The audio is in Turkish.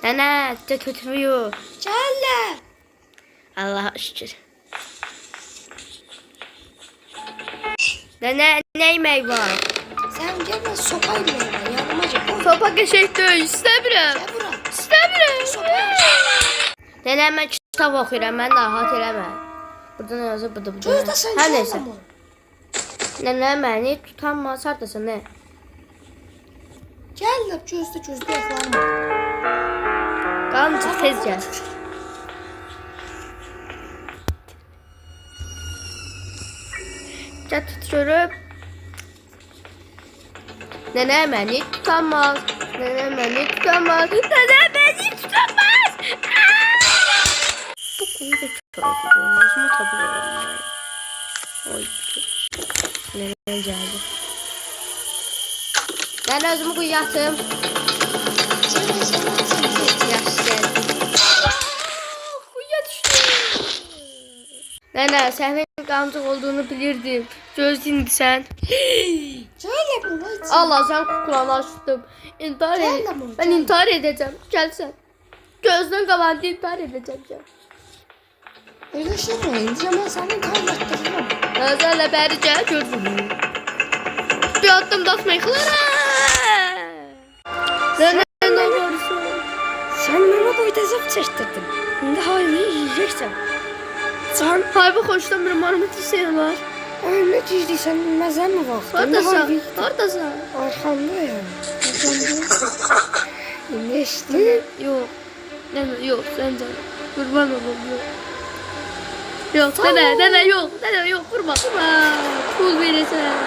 Nene de götürmüyor. Gel. Allah'a şükür. Nene ne yemek var? Sen gel ben sopayla yanıma gel. Sopa geçektir. İstemiyorum. Gel bura. İstemiyorum. Sopayla. Nene ben kitap okuyorum. Ben rahat eləmə. Burada ne yazır? Burada. Gözde sen Her gel neyse. ama. Nene beni tutanmaz. Haradasın ne? Gel de gözde yaklanma. Qancıq tez gəl. Gəl tut görüb. Nene beni tutamaz. Nene beni tutamaz. Nene beni tutamaz. Bu kuyu da çok ağır. Özümü tapıyorum. Oy. Nene geldi. Ben özümü kuyuya atım. Yaxşı geldi. Kuyuya düştüm. Nene senin qancıq olduğunu bilirdim. Gözlüydü sen. Gel bura. Allah sen kuklanı açtım. İntihar Gel ed- ama, Ben gel. intihar edeceğim. Gel sen. Gözden kalandı intihar edeceğim. Gel. Öyle şey mi? İndiremem senin kaynattırırım. Nazarla beri gel gözüm. Bir adım da atmayı kılara. Nene ne olursun. Sen bana boyda zıp çektirdin. Şimdi hayvanı yiyeceksin. Sen Hayvan hoşlanmıyorum. Armut istiyorlar. öyle ciddiysen bilmezsen mi bak? Haradasın? Haradasın? Arkamda ya. Ne işte? Yok. Nene yok sen canım. Kurban olayım yok. Yok Tamam. nene yok. Nene yok kurban. Kurban. Pul verirsen.